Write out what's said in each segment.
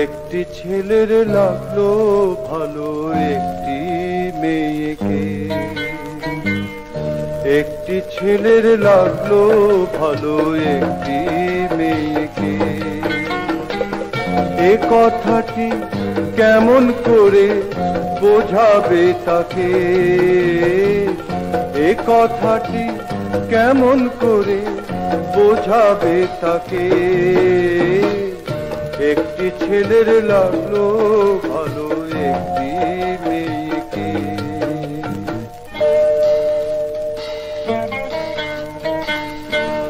একটি ছেলের লাগলো ভালো একটি মেয়েকে, একটি ছেলের লাগলো ভালো একটি মেয়েকে। এ কথাটি কেমন করে বোঝাবে তাকে, এ কথাটি কেমন করে বোঝাবে তাকে। একটি ছেলের লাগলো ভালো একটি মেয়েকে।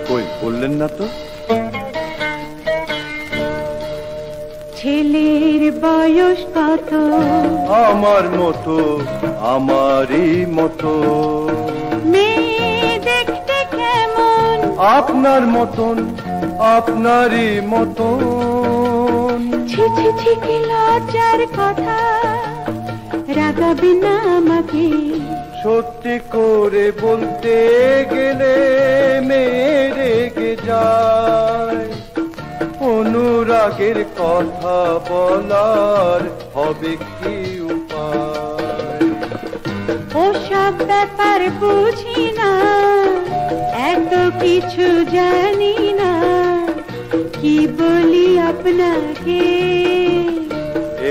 কই বললেন না তো? ছেলের বয়স কত? আমার মতো, আমারই মতো। মেয়ে দেখতে কেমন? আপনার মতন, আপনারই মতন। ছি ছি ছি কি লজ্জার কথা, রাগাবে না আমাকে। সত্যি করে বলতে গেলে মেয়ে রেগে যায়। অনুরাগের কথা বলার হবে কি উপায়? ওসব ব্যাপার বুঝি না, এত কিছু জানি না, কি বলি আপনাকে।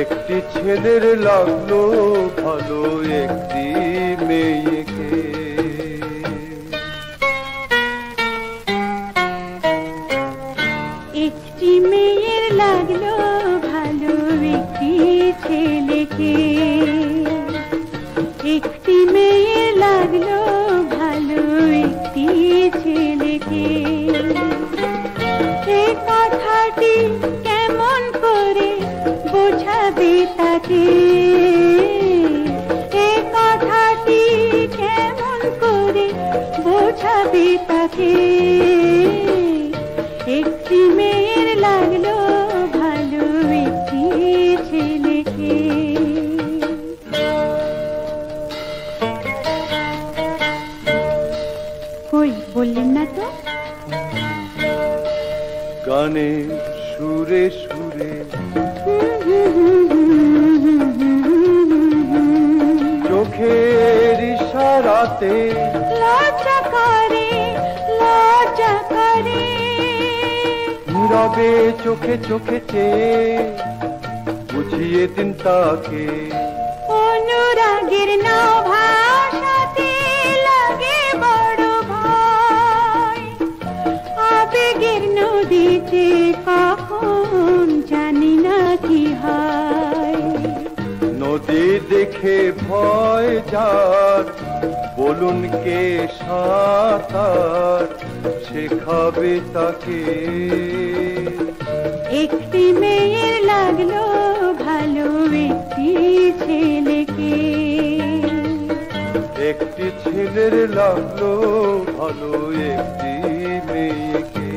একটি ছেলের লাগলো ভালো একটি মেয়েকে। একটি মেয়ের লাগলো ভালো একটি ছেলেকে, একটি মেয়ের লাগলো ভালো একটি ছেলেকে। এই কথাটি কেমন করে বোঝাবে তাকে, এই কথাটি কেমন করে বোঝাবে তাকে। একটি মেয়ের লাগলো ভালো একটি ছেলেকে। কই বললেন না তো? গানে সুরে সুরে চোখের ইশারাতে লজ্জা করে, লজ্জা করে। নীরবে চোখে চোখে চেয়ে বুঝিয়ে দিন তাকে। অনুরাগের নাও ভাষাতে লাগে বড় ভয়, আবেগের নদীতে কখন জানি না কি হয়। নদী দেখে ভয় যার, বলুন কে সাঁতার শেখাবে তাকে। একটি মেয়ের লাগলো ভালো একটি ছেলেকে, একটি ছেলের লাগলো ভালো একটি মেয়েকে।